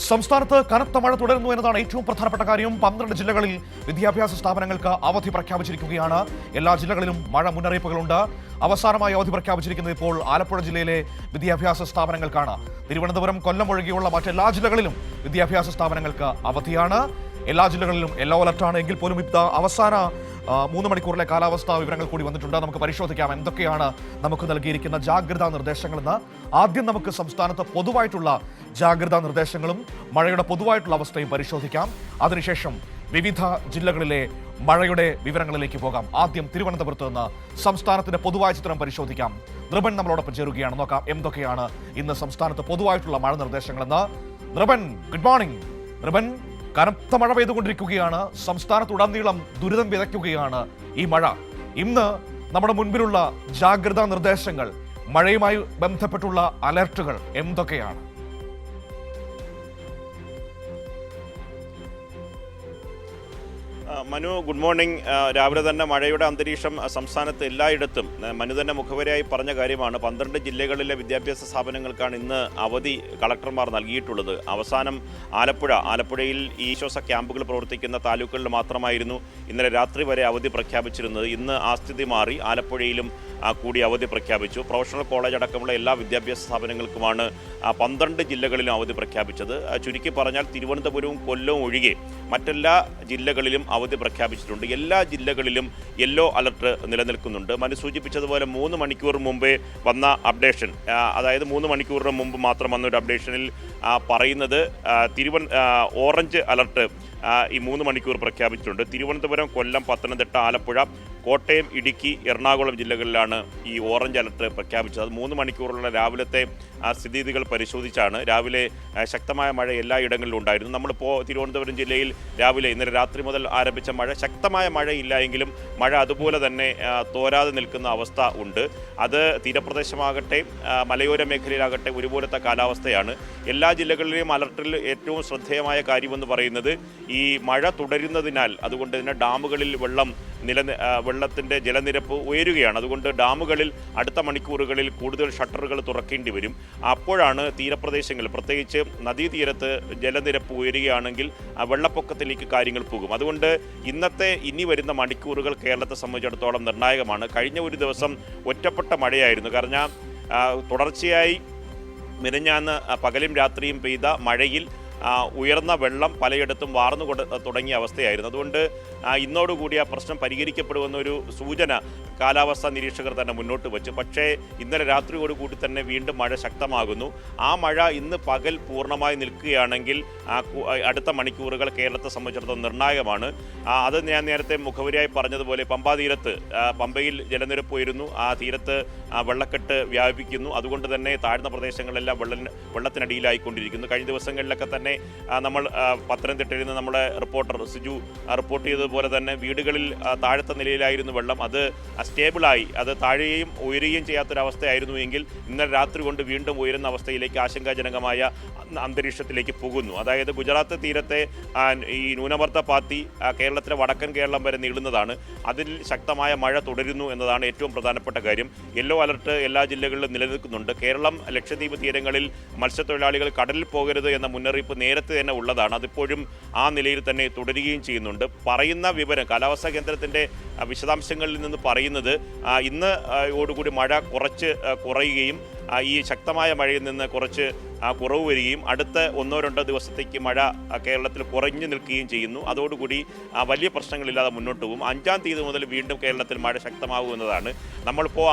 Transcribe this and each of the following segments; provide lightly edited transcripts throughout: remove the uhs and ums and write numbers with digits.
സംസ്ഥാനത്ത് കനത്ത മഴ തുടരുന്നു എന്നതാണ് ഏറ്റവും പ്രധാനപ്പെട്ട കാര്യം. 12 ജില്ലകളിൽ വിദ്യാഭ്യാസ സ്ഥാപനങ്ങൾക്ക് അവധി പ്രഖ്യാപിച്ചിരിക്കുകയാണ്. എല്ലാ ജില്ലകളിലും മഴ മുന്നറിയിപ്പുകളുണ്ട്. അവസാനമായി അവധി പ്രഖ്യാപിച്ചിരിക്കുന്നത് ഇപ്പോൾ ആലപ്പുഴ ജില്ലയിലെ വിദ്യാഭ്യാസ സ്ഥാപനങ്ങൾക്കാണ്. തിരുവനന്തപുരം, കൊല്ലം ഒഴികെയുള്ള മറ്റെല്ലാ ജില്ലകളിലും വിദ്യാഭ്യാസ സ്ഥാപനങ്ങൾക്ക് അവധിയാണ്. എല്ലാ ജില്ലകളിലും യെല്ലോ അലർട്ടാണ്. എങ്കിൽ പോലും ഇപ്പോൾ അവസാന 3 മണിക്കൂറിലെ കാലാവസ്ഥാ വിവരങ്ങൾ കൂടി വന്നിട്ടുണ്ട്. നമുക്ക് പരിശോധിക്കാം എന്തൊക്കെയാണ് നമുക്ക് നൽകിയിരിക്കുന്ന ജാഗ്രതാ നിർദ്ദേശങ്ങളെന്ന്. ആദ്യം നമുക്ക് സംസ്ഥാനത്ത് പൊതുവായിട്ടുള്ള ജാഗ്രതാ നിർദ്ദേശങ്ങളും മഴയുടെ പൊതുവായിട്ടുള്ള അവസ്ഥയും പരിശോധിക്കാം. അതിനുശേഷം വിവിധ ജില്ലകളിലെ മഴയുടെ വിവരങ്ങളിലേക്ക് പോകാം. ആദ്യം തിരുവനന്തപുരത്ത് നിന്ന് സംസ്ഥാനത്തിന്റെ പൊതുവായ ചിത്രം പരിശോധിക്കാം. നൃപൻ നമ്മളോടൊപ്പം ചേരുകയാണ്. നോക്കാം എന്തൊക്കെയാണ് ഇന്ന് സംസ്ഥാനത്ത് പൊതുവായിട്ടുള്ള മഴ നിർദ്ദേശങ്ങളെന്ന്. Nripen, good morning. നൃപൻ, കനത്ത മഴ പെയ്തുകൊണ്ടിരിക്കുകയാണ്. സംസ്ഥാനത്തുടനീളം ദുരിതം വിതയ്ക്കുകയാണ് ഈ മഴ. ഇന്ന് നമ്മുടെ മുൻപിലുള്ള ജാഗ്രതാ നിർദ്ദേശങ്ങൾ, മഴയുമായി ബന്ധപ്പെട്ടുള്ള അലർട്ടുകൾ എന്തൊക്കെയാണ്? Manu, good morning. രാവിലെ തന്നെ മഴയുടെ അന്തരീക്ഷം സംസ്ഥാനത്ത് എല്ലായിടത്തും. മനു തന്നെ മുഖവരയായി പറഞ്ഞ കാര്യമാണ്. 12 ജില്ലകളിലെ വിദ്യാഭ്യാസ സ്ഥാപനങ്ങൾക്കാണ് ഇന്ന് അവധി കളക്ടർമാർ നൽകിയിട്ടുള്ളത്. അവസാനം ആലപ്പുഴയിൽ ഈ ശ്വാസ ക്യാമ്പുകൾ പ്രവർത്തിക്കുന്ന താലൂക്കുകളിൽ മാത്രമായിരുന്നു ഇന്നലെ രാത്രി വരെ അവധി പ്രഖ്യാപിച്ചിരുന്നത്. ഇന്ന് ആ സ്ഥിതി മാറി ആലപ്പുഴയിലും കൂടി അവധി പ്രഖ്യാപിച്ചു. പ്രൊഫഷണൽ കോളേജ് അടക്കമുള്ള എല്ലാ വിദ്യാഭ്യാസ സ്ഥാപനങ്ങൾക്കുമാണ് 12 ജില്ലകളിലും അവധി പ്രഖ്യാപിച്ചത്. ചുരുക്കി പറഞ്ഞാൽ തിരുവനന്തപുരവും കൊല്ലവും ഒഴികെ മറ്റെല്ലാ ജില്ലകളിലും അവധി പ്രഖ്യാപിച്ചിട്ടുണ്ട്. എല്ലാ ജില്ലകളിലും യെല്ലോ അലർട്ട് നിലനിൽക്കുന്നുണ്ട്. മനു സൂചിപ്പിച്ചതുപോലെ 3 മണിക്കൂർ മുമ്പേ വന്ന അപ്ഡേഷൻ, അതായത് 3 മണിക്കൂറിന് മുമ്പ് മാത്രം വന്നൊരു അപ്ഡേഷനിൽ പറയുന്നത് ഓറഞ്ച് അലർട്ട് ഈ 3 മണിക്കൂർ പ്രഖ്യാപിച്ചിട്ടുണ്ട്. തിരുവനന്തപുരം, കൊല്ലം, പത്തനംതിട്ട, ആലപ്പുഴ, കോട്ടയം, ഇടുക്കി, എറണാകുളം ജില്ലകളിലാണ് ഈ ഓറഞ്ച് അലർട്ട് പ്രഖ്യാപിച്ചത്. 3 മണിക്കൂറുള്ള രാവിലത്തെ സ്ഥിതിഗതികൾ പരിശോധിച്ചാണ്. രാവിലെ ശക്തമായ മഴ എല്ലായിടങ്ങളിലും ഉണ്ടായിരുന്നു. നമ്മളിപ്പോൾ തിരുവനന്തപുരം ജില്ലയിൽ രാവിലെ ഇന്നലെ രാത്രി മുതൽ ആരംഭിച്ച മഴ, ശക്തമായ മഴയില്ല എങ്കിലും മഴ അതുപോലെ തന്നെ തോരാതെ നിൽക്കുന്ന അവസ്ഥ ഉണ്ട്. അത് തീരപ്രദേശമാകട്ടെ മലയോര മേഖലയിലാകട്ടെ ഒരുപോലത്തെ കാലാവസ്ഥയാണ്. എല്ലാ ജില്ലകളിലെയും അലർട്ടിൽ ഏറ്റവും ശ്രദ്ധേയമായ കാര്യമെന്ന് പറയുന്നത് ഈ മഴ തുടരുന്നതിനാൽ, അതുകൊണ്ട് തന്നെ ഡാമുകളിൽ വെള്ളത്തിൻ്റെ ജലനിരപ്പ് ഉയരുകയാണ്. അതുകൊണ്ട് ഡാമുകളിൽ അടുത്ത മണിക്കൂറുകളിൽ കൂടുതൽ ഷട്ടറുകൾ തുറക്കേണ്ടി വരും. അപ്പോഴാണ് തീരപ്രദേശങ്ങളിൽ, പ്രത്യേകിച്ച് നദീതീരത്ത് ജലനിരപ്പ് ഉയരുകയാണെങ്കിൽ വെള്ളപ്പൊക്കത്തിലേക്ക് കാര്യങ്ങൾ പോകും. അതുകൊണ്ട് ഇനി വരുന്ന മണിക്കൂറുകൾ കേരളത്തെ സംബന്ധിച്ചിടത്തോളം നിർണായകമാണ്. കഴിഞ്ഞ ഒരു ദിവസം ഒറ്റപ്പെട്ട മഴയായിരുന്നു. കാരണം തുടർച്ചയായി മിനിഞ്ഞാന്ന് പകലും രാത്രിയും പെയ്ത മഴയിൽ ഉയർന്ന വെള്ളം പലയിടത്തും വാർന്നു തുടങ്ങിയ അവസ്ഥയായിരുന്നു. അതുകൊണ്ട് ഇന്നോടുകൂടി ആ പ്രശ്നം പരിഹരിക്കപ്പെടുമെന്നൊരു സൂചന കാലാവസ്ഥാ നിരീക്ഷകർ തന്നെ മുന്നോട്ട് വച്ചു. പക്ഷേ ഇന്നലെ രാത്രിയോടുകൂടി തന്നെ വീണ്ടും മഴ ശക്തമാകുന്നു. ആ മഴ ഇന്ന് പകൽ പൂർണ്ണമായി നിൽക്കുകയാണെങ്കിൽ അടുത്ത മണിക്കൂറുകൾ കേരളത്തെ സംബന്ധിച്ചിടത്തോളം നിർണായകമാണ്. അത് ഞാൻ നേരത്തെ മുഖവരിയായി പറഞ്ഞതുപോലെ പമ്പയിൽ ജലനിരപ്പ് ഉയരുന്നു. ആ തീരത്ത് വെള്ളക്കെട്ട് വ്യാപിക്കുന്നു. അതുകൊണ്ട് തന്നെ താഴ്ന്ന പ്രദേശങ്ങളെല്ലാം വെള്ളത്തിനടിയിലായിക്കൊണ്ടിരിക്കുന്നു. കഴിഞ്ഞ ദിവസങ്ങളിലൊക്കെ തന്നെ നമ്മൾ പത്തനംതിട്ടയിൽ നിന്ന് നമ്മുടെ റിപ്പോർട്ടർ സിജു റിപ്പോർട്ട് ചെയ്തതുപോലെ തന്നെ വീടുകളിൽ താഴത്തെ നിലയിലായിരുന്നു വെള്ളം. അത് സ്റ്റേബിളായി, അത് താഴെയും ഉയരുകയും ചെയ്യാത്തൊരവസ്ഥയായിരുന്നു എങ്കിൽ ഇന്നലെ രാത്രി കൊണ്ട് വീണ്ടും ഉയരുന്ന അവസ്ഥയിലേക്ക്, ആശങ്കാജനകമായ അന്തരീക്ഷത്തിലേക്ക് പോകുന്നു. അതായത് ഗുജറാത്ത് തീരത്തെ ഈ ന്യൂനമർദ്ദ പാത്തി കേരളത്തിലെ വടക്കൻ കേരളം വരെ നീളുന്നതാണ്. അതിൽ ശക്തമായ മഴ തുടരുന്നു എന്നതാണ് ഏറ്റവും പ്രധാനപ്പെട്ട കാര്യം. യെല്ലോ അലർട്ട് എല്ലാ ജില്ലകളിലും നിലനിൽക്കുന്നുണ്ട്. കേരളം, ലക്ഷദ്വീപ് തീരങ്ങളിൽ മത്സ്യത്തൊഴിലാളികൾ കടലിൽ പോകരുത് എന്ന മുന്നറിയിപ്പ് നേരത്തെ തന്നെ ഉള്ളതാണ്. അതിപ്പോഴും ആ നിലയിൽ തന്നെ തുടരുകയും ചെയ്യുന്നുണ്ട്. പറയുന്ന വിവരം, കാലാവസ്ഥാ കേന്ദ്രത്തിൻ്റെ വിശദാംശങ്ങളിൽ നിന്ന് പറയുന്നത് ഇന്ന് ഓടുകൂടി മഴ കുറച്ച് കുറയുകയും ഈ ശക്തമായ മഴയിൽ നിന്ന് കുറച്ച് കുറവ് വരികയും അടുത്ത 1-2 ദിവസത്തേക്ക് മഴ കേരളത്തിൽ കുറഞ്ഞു നിൽക്കുകയും ചെയ്യുന്നു. അതോടുകൂടി വലിയ പ്രശ്നങ്ങളില്ലാതെ മുന്നോട്ട് പോകും. 5-ാം തീയതി മുതൽ വീണ്ടും കേരളത്തിൽ മഴ ശക്തമാകുമെന്നതാണ്. നമ്മളിപ്പോൾ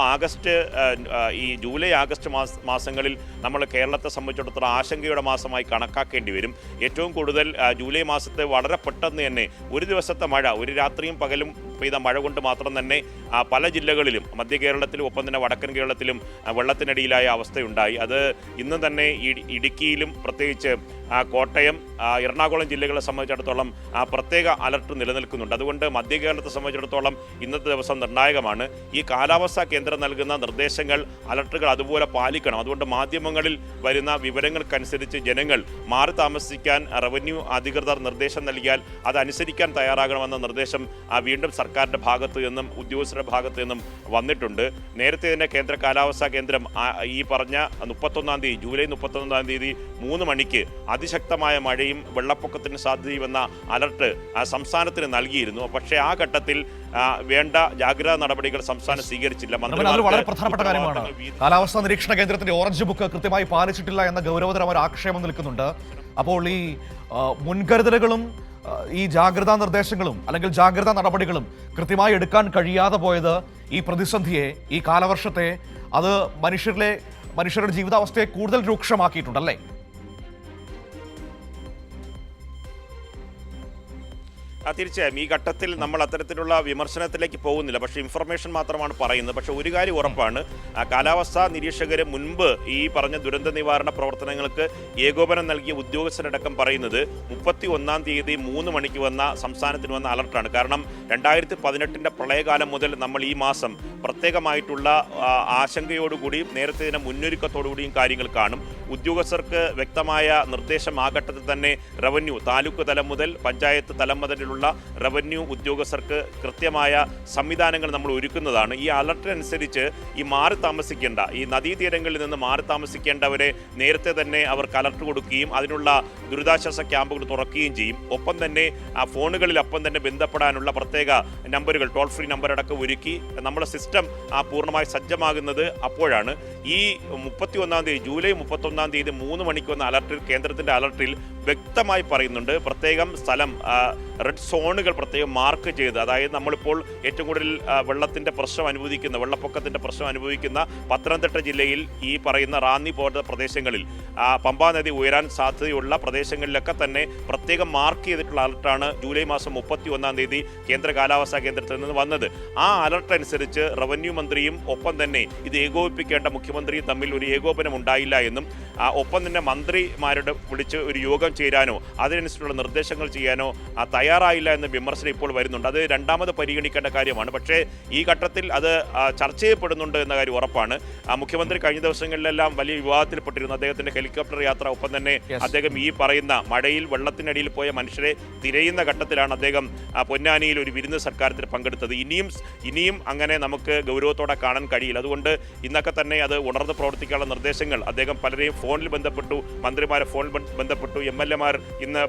ഈ ജൂലൈ ആഗസ്റ്റ് മാസങ്ങളിൽ നമ്മൾ കേരളത്തെ സംബന്ധിച്ചിടത്തോളം ആശങ്കയുടെ മാസമായി കണക്കാക്കേണ്ടി വരും. ഏറ്റവും കൂടുതൽ ജൂലൈ മാസത്തെ വളരെ പെട്ടെന്ന് തന്നെ ഒരു ദിവസത്തെ മഴ, ഒരു രാത്രിയും പകലും പെയ്ത മഴ കൊണ്ട് മാത്രം തന്നെ പല ജില്ലകളിലും, മധ്യ കേരളത്തിലും ഒപ്പം തന്നെ വടക്കൻ കേരളത്തിലും വെള്ളത്തിനടിയിലായ അവസ്ഥയുണ്ടായി. അത് ഇന്ന് തന്നെ ഇടുക്കിയിലും പ്രത്യേകിച്ച് കോട്ടയം, എറണാകുളം ജില്ലകളെ സംബന്ധിച്ചിടത്തോളം പ്രത്യേക അലർട്ട് നിലനിൽക്കുന്നുണ്ട്. അതുകൊണ്ട് മധ്യ കേരളത്തെ സംബന്ധിച്ചിടത്തോളം ഇന്നത്തെ ദിവസം നിർണായകമാണ്. ഈ കാലാവസ്ഥാ കേന്ദ്രം നൽകുന്ന നിർദ്ദേശങ്ങൾ, അലർട്ടുകൾ അതുപോലെ പാലിക്കണം. അതുകൊണ്ട് മാധ്യമങ്ങളിൽ വരുന്ന വിവരങ്ങൾക്കനുസരിച്ച് ജനങ്ങൾ മാറി താമസിക്കാൻ റവന്യൂ അധികൃതർ നിർദ്ദേശം നൽകിയാൽ അതനുസരിക്കാൻ തയ്യാറാകണമെന്ന നിർദ്ദേശം വീണ്ടും സർക്കാരിൻ്റെ ഭാഗത്തു നിന്നും ഉദ്യോഗസ്ഥരുടെ ഭാഗത്തു നിന്നും വന്നിട്ടുണ്ട്. നേരത്തെ തന്നെ കേന്ദ്ര കാലാവസ്ഥാ കേന്ദ്രം ഈ പറഞ്ഞ 31-ാം തീയതി, ജൂലൈ 31-ാം തീയതി 3 മണിക്ക് അതിശക്തമായ മഴയും വെള്ളപ്പൊക്കത്തിന് സാധ്യതയുമെന്ന അലർട്ട് സംസ്ഥാനത്തിന് നൽകിയിരുന്നു. പക്ഷേ ആ ഘട്ടത്തിൽ വേണ്ട ജാഗ്രതാ നടപടികൾ സംസ്ഥാനം സ്വീകരിച്ചില്ല. അത് വളരെ പ്രധാനപ്പെട്ട കാര്യമാണ്. കാലാവസ്ഥാ നിരീക്ഷണ കേന്ദ്രത്തിന്റെ ഓറഞ്ച് ബുക്ക് കൃത്യമായി പാലിച്ചിട്ടില്ല എന്ന ഗൗരവതരമായ ആക്ഷേപം നിൽക്കുന്നുണ്ട്. അപ്പോൾ ഈ മുൻകരുതലുകളും ഈ ജാഗ്രതാ നിർദ്ദേശങ്ങളും അല്ലെങ്കിൽ ജാഗ്രതാ നടപടികളും കൃത്യമായി എടുക്കാൻ കഴിയാതെ പോയത് ഈ പ്രതിസന്ധിയെ, ഈ കാലവർഷത്തെ, അത് മനുഷ്യരുടെ ജീവിതാവസ്ഥയെ കൂടുതൽ രൂക്ഷമാക്കിയിട്ടുണ്ടല്ലേ? തീർച്ചയായും ഈ ഘട്ടത്തിൽ നമ്മൾ അത്തരത്തിലുള്ള വിമർശനത്തിലേക്ക് പോകുന്നില്ല. പക്ഷേ ഇൻഫർമേഷൻ മാത്രമാണ് പറയുന്നത്. പക്ഷേ ഒരു കാര്യം ഉറപ്പാണ്, കാലാവസ്ഥാ നിരീക്ഷകർ മുൻപ് ഈ പറഞ്ഞ ദുരന്ത നിവാരണ പ്രവർത്തനങ്ങൾക്ക് ഏകോപനം നൽകിയ ഉദ്യോഗസ്ഥരടക്കം പറയുന്നത് 31-ാം തീയതി 3 മണിക്ക് വന്ന സംസ്ഥാനത്തിന് വന്ന അലർട്ടാണ്. കാരണം 2018 പ്രളയകാലം മുതൽ നമ്മൾ ഈ മാസം പ്രത്യേകമായിട്ടുള്ള ആശങ്കയോടുകൂടിയും നേരത്തെ തന്നെ മുന്നൊരുക്കത്തോടുകൂടിയും കാര്യങ്ങൾ കാണും. ഉദ്യോഗസ്ഥർക്ക് വ്യക്തമായ നിർദ്ദേശം ആ ഘട്ടത്തിൽ തന്നെ റവന്യൂ താലൂക്ക് തലം മുതൽ പഞ്ചായത്ത് തലം മുതലുള്ള റവന്യൂ ഉദ്യോഗസ്ഥർക്ക് കൃത്യമായ സംവിധാനങ്ങൾ നമ്മൾ ഒരുക്കുന്നതാണ്. ഈ അലർട്ടിനനുസരിച്ച് ഈ മാറി താമസിക്കേണ്ട, ഈ നദീതീരങ്ങളിൽ നിന്ന് മാറി താമസിക്കേണ്ടവരെ നേരത്തെ തന്നെ അവർക്ക് അലർട്ട് കൊടുക്കുകയും അതിനുള്ള ദുരിതാശ്വാസ ക്യാമ്പുകൾ തുറക്കുകയും ചെയ്യും. ഒപ്പം തന്നെ ആ ഫോണുകളിൽ അപ്പം തന്നെ ബന്ധപ്പെടാനുള്ള പ്രത്യേക നമ്പറുകൾ, ടോൾ ഫ്രീ നമ്പർ അടക്കം ഒരുക്കി നമ്മുടെ സിസ്റ്റം പൂർണ്ണമായി സജ്ജമാകുന്നത് അപ്പോഴാണ്. ഈ 31-ാം തീയതി ജൂലൈ 31-ാം തീയതി 3 മണിക്ക് വന്ന അലർട്ടിൽ, കേന്ദ്രത്തിൻ്റെ അലർട്ടിൽ വ്യക്തമായി പറയുന്നുണ്ട് പ്രത്യേകം സ്ഥലം, റെഡ് സോണുകൾ പ്രത്യേകം മാർക്ക് ചെയ്ത്, അതായത് നമ്മളിപ്പോൾ ഏറ്റവും കൂടുതൽ വെള്ളത്തിൻ്റെ പ്രശ്നം അനുഭവിക്കുന്ന, വെള്ളപ്പൊക്കത്തിൻ്റെ പ്രശ്നം അനുഭവിക്കുന്ന പത്തനംതിട്ട ജില്ലയിൽ ഈ പറയുന്ന റാന്നി പോലുള്ള പ്രദേശങ്ങളിൽ, പമ്പാ നദി ഉയരാൻ സാധ്യതയുള്ള പ്രദേശങ്ങളിലൊക്കെ തന്നെ പ്രത്യേകം മാർക്ക് ചെയ്തിട്ടുള്ള അലർട്ടാണ് ജൂലൈ മാസം 31-ാം തീയതി കേന്ദ്ര കാലാവസ്ഥാ കേന്ദ്രത്തിൽ നിന്ന് വന്നത്. ആ അലർട്ട് അനുസരിച്ച് റവന്യൂ മന്ത്രിയും ഒപ്പം തന്നെ ഇത് ഏകോപിപ്പിക്കേണ്ട മുഖ്യമന്ത്രിയും തമ്മിൽ ഒരു ഏകോപനം ഉണ്ടായില്ല എന്നും ഒപ്പം തന്നെ മന്ത്രിമാരുടെ വിളിച്ച് ഒരു യോഗം ചേരാനോ അതിനനുസരിച്ചുള്ള നിർദ്ദേശങ്ങൾ ചെയ്യാനോ തയ്യാറായില്ല എന്ന വിമർശനം ഇപ്പോൾ വരുന്നുണ്ട്. അത് രണ്ടാമത് പരിഗണിക്കേണ്ട കാര്യമാണ്. പക്ഷേ ഈ ഘട്ടത്തിൽ അത് ചർച്ച ചെയ്യപ്പെടുന്നുണ്ട് എന്ന കാര്യം ഉറപ്പാണ്. മുഖ്യമന്ത്രി കഴിഞ്ഞ ദിവസങ്ങളിലെല്ലാം വലിയ വിവാദത്തിൽപ്പെട്ടിരുന്നു. അദ്ദേഹത്തിൻ്റെ ഹെലികോപ്റ്റർ യാത്ര, ഒപ്പം തന്നെ അദ്ദേഹം ഈ പറയുന്ന മഴയിൽ വെള്ളത്തിനടിയിൽ പോയ മനുഷ്യരെ തിരയുന്ന ഘട്ടത്തിലാണ് അദ്ദേഹം പൊന്നാനിയിൽ ഒരു വിരുന്ന് സൽക്കാരത്തിൽ പങ്കെടുത്തത്. ഇനിയും അങ്ങനെ നമുക്ക് ഗൗരവത്തോടെ കാണാൻ കഴിയില്ല. അതുകൊണ്ട് ഇന്നൊക്കെ തന്നെ അത് ഉണർന്ന് പ്രവർത്തിക്കാനുള്ള നിർദ്ദേശങ്ങൾ അദ്ദേഹം പലരെയും ഫോണിൽ ബന്ധപ്പെട്ടു, മന്ത്രിമാരെ ഫോണിൽ ബന്ധപ്പെട്ടു, MLA-മാർ ഇന്ന്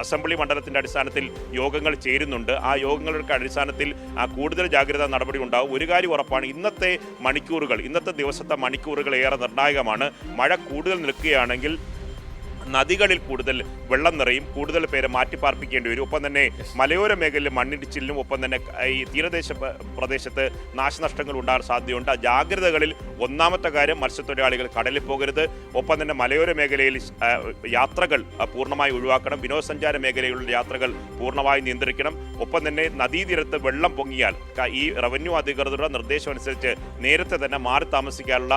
അസംബ്ലി മണ്ഡലത്തിൻ്റെ അടിസ്ഥാനത്തിൽ യോഗങ്ങൾ ചേരുന്നുണ്ട്. ആ യോഗങ്ങളുടെ അടിസ്ഥാനത്തിൽ കൂടുതൽ ജാഗ്രതാ നടപടി ഉണ്ടാകും. ഒരു കാര്യം ഉറപ്പാണ്, ഇന്നത്തെ ദിവസത്തെ മണിക്കൂറുകൾ ഏറെ നിർണായകമാണ്. മഴ കൂടുതൽ നിൽക്കുകയാണെങ്കിൽ നദികളിൽ കൂടുതൽ വെള്ളം നിറയും, കൂടുതൽ പേരെ മാറ്റിപ്പാർപ്പിക്കേണ്ടി വരും. ഒപ്പം തന്നെ മലയോര മേഖലയിൽ മണ്ണിടിച്ചിലിനും ഒപ്പം തന്നെ ഈ തീരദേശ പ്രദേശത്ത് നാശനഷ്ടങ്ങൾ ഉണ്ടാകാൻ സാധ്യതയുണ്ട്. ജാഗ്രതകളിൽ ഒന്നാമത്തെ കാര്യം, മത്സ്യത്തൊഴിലാളികൾ കടലിൽ പോകരുത്. ഒപ്പം തന്നെ മലയോര മേഖലയിൽ യാത്രകൾ പൂർണ്ണമായി ഒഴിവാക്കണം. വിനോദസഞ്ചാര മേഖലയിലുള്ള യാത്രകൾ പൂർണ്ണമായി നിയന്ത്രിക്കണം. ഒപ്പം തന്നെ നദീതീരത്ത് വെള്ളം പൊങ്ങിയാൽ ഈ റവന്യൂ അധികൃതരുടെ നിർദ്ദേശം അനുസരിച്ച് നേരത്തെ തന്നെ മാറി താമസിക്കാനുള്ള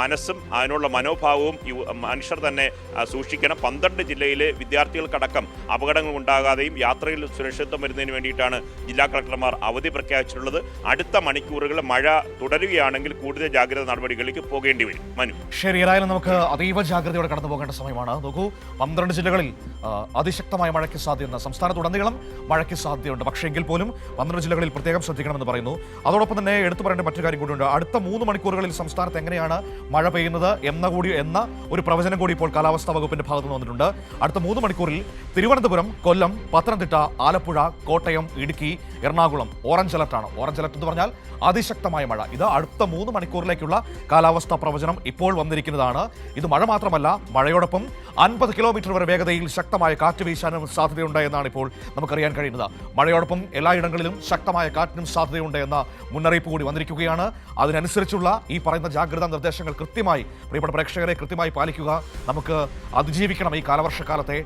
മനസ്സും അതിനുള്ള മനോഭാവവും ഈ മനുഷ്യർ തന്നെ സൂക്ഷിക്കണം. 12 ജില്ലയിലെ വിദ്യാർത്ഥികൾക്കടക്കം അപകടങ്ങൾ ഉണ്ടാകാതെയും യാത്രയിൽ സുരക്ഷിതത്വം വരുന്നതിന് വേണ്ടിയിട്ടാണ് ജില്ലാ കളക്ടർമാർ അവധി പ്രഖ്യാപിച്ചിട്ടുള്ളത്. അടുത്ത മണിക്കൂറുകൾ മഴ തുടരുകയാണെങ്കിൽ കൂടുതൽ ജാഗ്രത നടപടികളിലേക്ക് പോകേണ്ടി വരും. മനു, ശരി, ഏതായാലും നമുക്ക് അതീവ ജാഗ്രതയോടെ കടന്നു പോകേണ്ട സമയമാണ്. നോക്കൂ, 12 ജില്ലകളിൽ അതിശക്തമായ മഴയ്ക്ക് സാധ്യത, സംസ്ഥാനത്തുടനീളം മഴയ്ക്ക് സാധ്യതയുണ്ട്. പക്ഷേ എങ്കിൽ പോലും 12 ജില്ലകളിൽ പ്രത്യേകം ശ്രദ്ധിക്കണമെന്ന് പറയുന്നു. അതോടൊപ്പം തന്നെ എടുത്തു പറയേണ്ട മറ്റൊരു കാര്യം കൂടിയുണ്ട്. അടുത്ത 3 മണിക്കൂറുകളിൽ സംസ്ഥാനത്ത് എങ്ങനെയാണ് മഴ പെയ്യുന്നത് എന്ന ഒരു പ്രവചനം കൂടി ഇപ്പോൾ കാലാവസ്ഥാ വകുപ്പിന്റെ ഭാഗത്ത് നിന്ന് വന്നിട്ടുണ്ട്. അടുത്ത 3 മണിക്കൂറിൽ തിരുവനന്തപുരം, കൊല്ലം, പത്തനംതിട്ട, ആലപ്പുഴ, കോട്ടയം, ഇടുക്കി, എറണാകുളം ഓറഞ്ച് അലർട്ടാണ്. ഓറഞ്ച് അലർട്ട് എന്ന് പറഞ്ഞാൽ അതിശക്തമായ മഴ. ഇത് അടുത്ത 3 മണിക്കൂറിലേക്കുള്ള കാലാവസ്ഥാ പ്രവചനം ഇപ്പോൾ വന്നിരിക്കുന്നതാണ്. ഇത് മഴ മാത്രമല്ല, മഴയോടൊപ്പം 50 കിലോമീറ്റർ വരെ വേഗതയിൽ ശക്തമായ കാറ്റ് വീശാനും സാധ്യതയുണ്ട് എന്നാണ് ഇപ്പോൾ നമുക്കറിയാൻ കഴിയുന്നത്. മഴയോടൊപ്പം എല്ലായിടങ്ങളിലും ശക്തമായ കാറ്റിനും സാധ്യതയുണ്ട് എന്ന മുന്നറിയിപ്പ് കൂടി വന്നിരിക്കുകയാണ്. അതിനനുസരിച്ചുള്ള ഈ പറയുന്ന ജാഗ്രതാ നിർദ്ദേശങ്ങൾ കൃത്യമായി പ്രിയപ്പെട്ട പ്രേക്ഷകരെ കൃത്യമായി പാലിക്കുക. നമുക്ക് അതിജീവിക്കണം ഈ കാലവർഷക്കാലത്തെ.